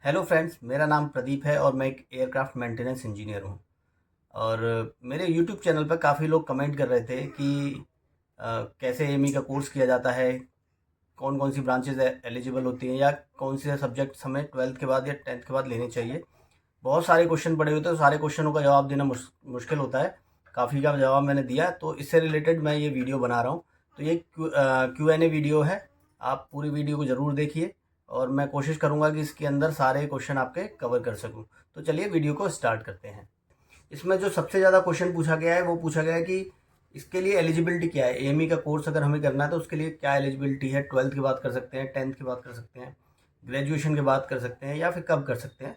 Hello friends, मेरा नाम प्रदीप है और मैं एक एयरक्राफ्ट मेंटेनेंस इंजीनियर हूँ। और मेरे यूट्यूब चैनल पर काफ़ी लोग कमेंट कर रहे थे कि कैसे एमी का कोर्स किया जाता है, कौन कौन सी ब्रांचेज एलिजिबल होती हैं या कौन से सब्जेक्ट्स हमें 12th के बाद या 10th के बाद लेने चाहिए। बहुत सारे क्वेश्चन पड़े होते हैं, सारे क्वेश्चनों का जवाब देना मुश्किल होता है। काफ़ी का जवाब मैंने दिया, तो इससे रिलेटेड मैं ये वीडियो बना रहा हूँ। तो ये Q&A वीडियो है। आप पूरी वीडियो को ज़रूर देखिए और मैं कोशिश करूँगा कि इसके अंदर सारे क्वेश्चन आपके कवर कर सकूँ। तो चलिए वीडियो को स्टार्ट करते हैं। इसमें जो सबसे ज़्यादा क्वेश्चन पूछा गया है वो पूछा गया है कि इसके लिए एलिजिबिलिटी क्या है। एएमई का कोर्स अगर हमें करना है तो उसके लिए क्या एलिजिबिलिटी है। 12th की बात कर सकते हैं, 10th की बात कर सकते हैं, ग्रेजुएशन की बात कर सकते हैं या फिर कब कर सकते हैं।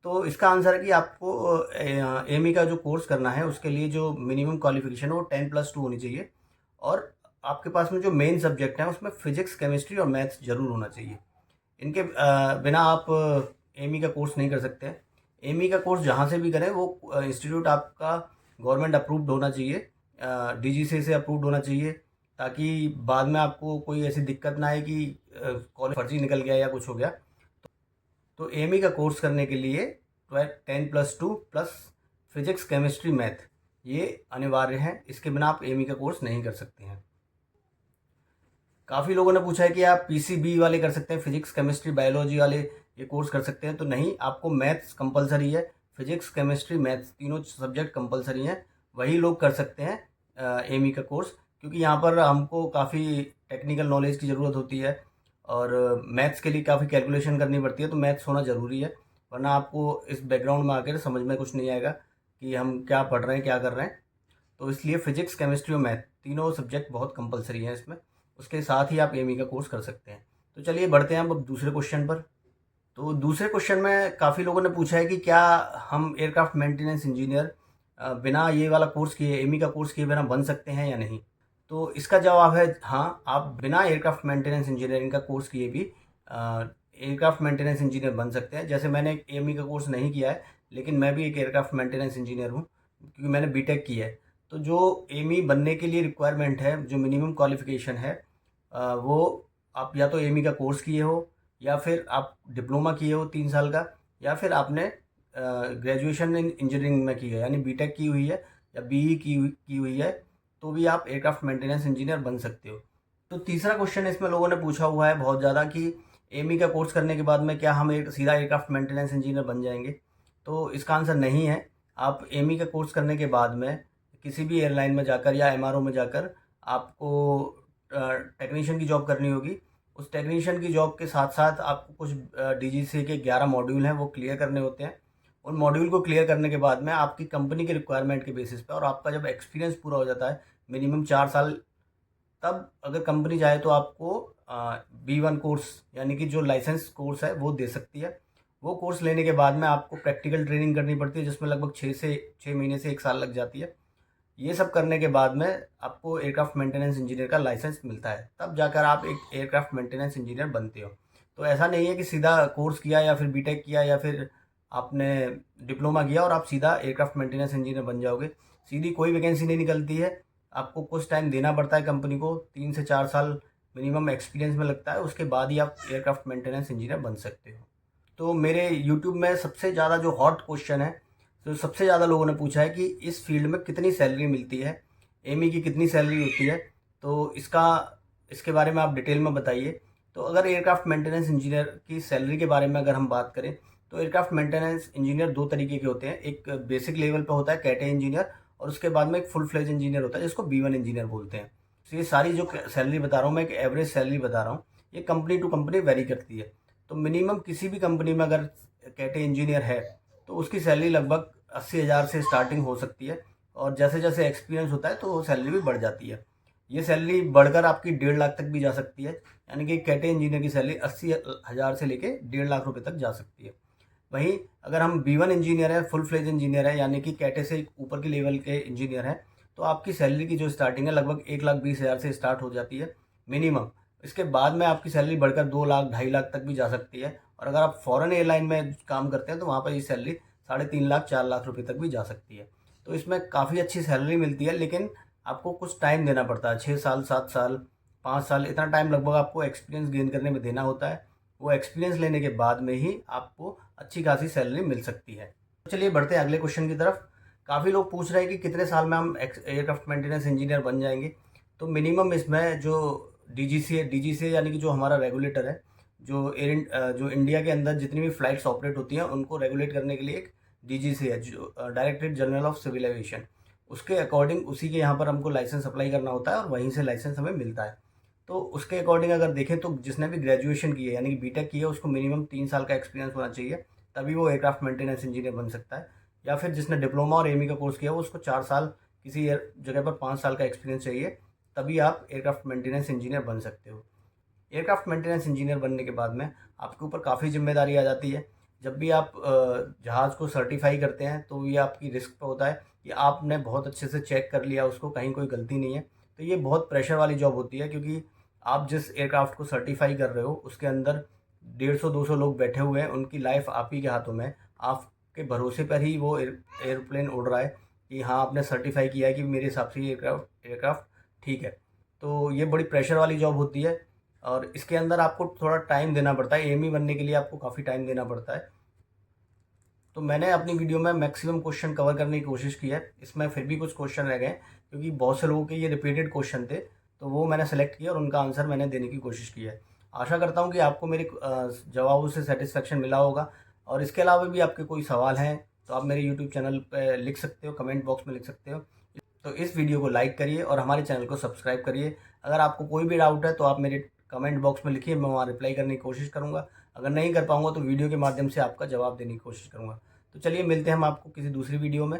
तो इसका आंसर है कि आपको एएमई का जो कोर्स करना है उसके लिए जो मिनिमम क्वालिफिकेशन है वो 10+2 होनी चाहिए। और आपके पास में जो मेन सब्जेक्ट हैं उसमें फिजिक्स, केमिस्ट्री और मैथ्स ज़रूर होना चाहिए। इनके बिना आप एमी का कोर्स नहीं कर सकते हैं। एमी का कोर्स जहाँ से भी करें वो इंस्टीट्यूट आपका गवर्नमेंट अप्रूव्ड होना चाहिए, डीजीसी से अप्रूव्ड होना चाहिए, ताकि बाद में आपको कोई ऐसी दिक्कत ना आए कि कॉलेज फर्जी निकल गया या कुछ हो गया। तो एमी का कोर्स करने के लिए 10+2 प्लस फिजिक्स, केमिस्ट्री, मैथ ये अनिवार्य है। इसके बिना आप एमी का कोर्स नहीं कर सकते हैं। काफ़ी लोगों ने पूछा है कि आप पीसीबी वाले कर सकते हैं, फिजिक्स, केमिस्ट्री, बायोलॉजी वाले ये कोर्स कर सकते हैं। तो नहीं, आपको मैथ्स कंपलसरी है। फिजिक्स, केमिस्ट्री, मैथ्स तीनों सब्जेक्ट कंपलसरी हैं। वही लोग कर सकते हैं एमी का कोर्स, क्योंकि यहाँ पर हमको काफ़ी टेक्निकल नॉलेज की ज़रूरत होती है और मैथ्स के लिए काफ़ी कैलकुलेशन करनी पड़ती है। तो मैथ्स होना ज़रूरी है, वरना आपको इस बैकग्राउंड में आकर समझ में कुछ नहीं आएगा कि हम क्या पढ़ रहे हैं, क्या कर रहे हैं। तो इसलिए फिजिक्स, केमिस्ट्री और मैथ तीनों सब्जेक्ट बहुत कंपलसरी हैं इसमें। उसके साथ ही आप एमी का कोर्स कर सकते हैं। तो चलिए बढ़ते हैं अब दूसरे क्वेश्चन पर। तो दूसरे क्वेश्चन में काफ़ी लोगों ने पूछा है कि क्या हम एयरक्राफ्ट मेंटेनेंस इंजीनियर बिना ये वाला कोर्स किए, एमी का कोर्स किए बिना बन सकते हैं या नहीं। तो इसका जवाब है हाँ, आप बिना एयरक्राफ्ट मेंटेनेंस इंजीनियरिंग का कोर्स किए भी एयरक्राफ्ट मेंटेनेंस इंजीनियर बन सकते हैं। जैसे मैंने एक एमी का कोर्स नहीं किया है, लेकिन मैं भी एक एयरक्राफ्ट मेंटेनेंस इंजीनियर हूँ, क्योंकि मैंने बीटेक की है। तो जो एमी बनने के लिए रिक्वायरमेंट है, जो मिनिमम क्वालिफिकेशन है, वो आप या तो एमी का कोर्स किए हो, या फिर आप डिप्लोमा किए हो 3 साल का, या फिर आपने ग्रेजुएशन इन इंजीनियरिंग में की है, यानी बीटेक की हुई है या बीई की हुई है, तो भी आप एयरक्राफ्ट मेंटेनेंस इंजीनियर बन सकते हो। तो तीसरा क्वेश्चन इसमें लोगों ने पूछा हुआ है बहुत ज़्यादा कि एमी का कोर्स करने के बाद में क्या हम एक सीधा एयरक्राफ्ट मेंटेनेंस इंजीनियर बन जाएंगे। तो इसका आंसर नहीं है। आप एमी का कोर्स करने के बाद में किसी भी एयरलाइन में जाकर या एमआरओ में जाकर आपको टेक्नीशियन की जॉब करनी होगी। उस टेक्नीशियन की जॉब के साथ साथ आपको कुछ डीजीसी के 11 मॉड्यूल हैं वो क्लियर करने होते हैं। उन मॉड्यूल को क्लियर करने के बाद में आपकी कंपनी के रिक्वायरमेंट के बेसिस पे और आपका जब एक्सपीरियंस पूरा हो जाता है, मिनिमम 4 साल, तब अगर कंपनी चाहे तो आपको B1 कोर्स, यानी कि जो लाइसेंस कोर्स है वो दे सकती है। वो कोर्स लेने के बाद में आपको प्रैक्टिकल ट्रेनिंग करनी पड़ती है, जिसमें लगभग 6 महीने से 1 साल लग जाती है। ये सब करने के बाद में आपको एयरक्राफ्ट मेंटेनेंस इंजीनियर का लाइसेंस मिलता है, तब जाकर आप एक एयरक्राफ्ट मेंटेनेंस इंजीनियर बनते हो। तो ऐसा नहीं है कि सीधा कोर्स किया या फिर बीटेक किया या फिर आपने डिप्लोमा किया और आप सीधा एयरक्राफ्ट मेंटेनेंस इंजीनियर बन जाओगे। सीधी कोई वैकेंसी नहीं निकलती है। आपको कुछ टाइम देना पड़ता है कंपनी को, 3 से 4 साल मिनिमम एक्सपीरियंस में लगता है। उसके बाद ही आप एयरक्राफ्ट मेंटेनेंस इंजीनियर बन सकते हो। तो मेरे यूट्यूब में सबसे ज़्यादा जो हॉट क्वेश्चन है, तो सबसे ज़्यादा लोगों ने पूछा है कि इस फील्ड में कितनी सैलरी मिलती है, एमी की कितनी सैलरी होती है। तो इसके बारे में आप डिटेल में बताइए। तो अगर एयरक्राफ्ट मेंटेनेंस इंजीनियर की सैलरी के बारे में अगर हम बात करें, तो एयरक्राफ्ट मेंटेनेंस इंजीनियर दो तरीके के होते हैं। एक बेसिक लेवल पर होता है कैटे इंजीनियर, और उसके बाद में एक फुल फ्लेज इंजीनियर होता है जिसको B1 इंजीनियर बोलते हैं। तो ये सारी जो सैलरी बता रहा हूँ मैं, एक एवरेज सैलरी बता रहा हूँ। ये कंपनी टू कंपनी वेरी करती है। तो मिनिमम किसी भी कंपनी में अगर कैटे इंजीनियर है तो उसकी सैलरी लगभग 80,000 से स्टार्टिंग हो सकती है, और जैसे जैसे एक्सपीरियंस होता है तो सैलरी भी बढ़ जाती है। ये सैलरी बढ़कर आपकी 1.5 लाख तक भी जा सकती है, यानी कि कैटे इंजीनियर की सैलरी 80,000 से लेके 1.5 लाख रुपए तक जा सकती है। वहीं अगर हम B1 इंजीनियर है, फुल फ्लेज इंजीनियर है, यानी कि कैटे से ऊपर के लेवल के इंजीनियर हैं, तो आपकी सैलरी की जो स्टार्टिंग है लगभग 1,20,000 से स्टार्ट हो जाती है मिनिमम। इसके बाद में आपकी सैलरी बढ़कर 2 लाख, 2.5 लाख तक भी जा सकती है। और अगर आप फॉरेन एयरलाइन में काम करते हैं तो वहाँ पर ये सैलरी 3.5 लाख, 4 लाख रुपये तक भी जा सकती है। तो इसमें काफ़ी अच्छी सैलरी मिलती है, लेकिन आपको कुछ टाइम देना पड़ता है, 6 साल, 7 साल, 5 साल, इतना टाइम लगभग आपको एक्सपीरियंस गेन करने में देना होता है। वो एक्सपीरियंस लेने के बाद में ही आपको अच्छी खासी सैलरी मिल सकती है। तो चलिए बढ़ते हैं अगले क्वेश्चन की तरफ। काफ़ी लोग पूछ रहे हैं कि कितने साल में हम एयरक्राफ्ट मेंटेनेंस इंजीनियर बन जाएंगे। तो मिनिमम इसमें जो डीजीसीए यानी कि जो हमारा रेगुलेटर है, जो इंडिया के अंदर जितनी भी फ्लाइट्स ऑपरेट होती हैं उनको रेगुलेट करने के लिए एक डीजीसीए है, जो directorate general of civil aviation, उसके अकॉर्डिंग उसी के यहाँ पर हमको लाइसेंस अप्लाई करना होता है और वहीं से लाइसेंस हमें मिलता है। तो उसके अकॉर्डिंग अगर देखें तो जिसने भी ग्रेजुएशन की है यानी कि बीटेक की है उसको मिनिमम 3 साल का एक्सपीरियंस होना चाहिए, तभी वो एयरक्राफ्ट मेंटेनेंस इंजीनियर बन सकता है। या फिर जिसने डिप्लोमा और एमई का कोर्स किया हो उसको 4 साल, किसी जगह पर 5 साल का एक्सपीरियंस चाहिए, तभी आप एयरक्राफ्ट मेंटेनेंस इंजीनियर बन सकते हो। एयरक्राफ्ट मेंटेनेंस इंजीनियर बनने के बाद में आपके ऊपर काफ़ी जिम्मेदारी आ जाती है। जब भी आप जहाज़ को सर्टिफाई करते हैं तो ये आपकी रिस्क पे होता है कि आपने बहुत अच्छे से चेक कर लिया उसको, कहीं कोई गलती नहीं है। तो ये बहुत प्रेशर वाली जॉब होती है, क्योंकि आप जिस एयरक्राफ्ट को सर्टिफाई कर रहे हो उसके अंदर 150-200 लोग बैठे हुए हैं, उनकी लाइफ आप ही के हाथों में है। आपके भरोसे पर ही वो एयरप्लेन उड़ रहा है कि हाँ, आपने सर्टिफाई किया है कि मेरे हिसाब से ये एयरक्राफ्ट ठीक है। तो ये बड़ी प्रेशर वाली जॉब होती है और इसके अंदर आपको थोड़ा टाइम देना पड़ता है। एएमई बनने के लिए आपको काफ़ी टाइम देना पड़ता है। तो मैंने अपनी वीडियो में मैक्सिमम क्वेश्चन कवर करने की कोशिश की है। इसमें फिर भी कुछ क्वेश्चन रह गए क्योंकि बहुत से लोगों के ये रिपीटेड क्वेश्चन थे, तो वो मैंने सेलेक्ट किया और उनका आंसर मैंने देने की कोशिश की है। आशा करता हूँ कि आपको मेरे जवाबों से सेटिस्फेक्शन मिला होगा, और इसके अलावा भी आपके कोई सवाल हैं तो आप मेरे यूट्यूब चैनल पे लिख सकते हो, कमेंट बॉक्स में लिख सकते हो। तो इस वीडियो को लाइक करिए और हमारे चैनल को सब्सक्राइब करिए। अगर आपको कोई भी डाउट है तो आप मेरे कमेंट बॉक्स में लिखिए, मैं वहाँ रिप्लाई करने की कोशिश करूँगा। अगर नहीं कर पाऊँगा तो वीडियो के माध्यम से आपका जवाब देने की कोशिश करूँगा। तो चलिए मिलते हैं हम आपको किसी दूसरी वीडियो में।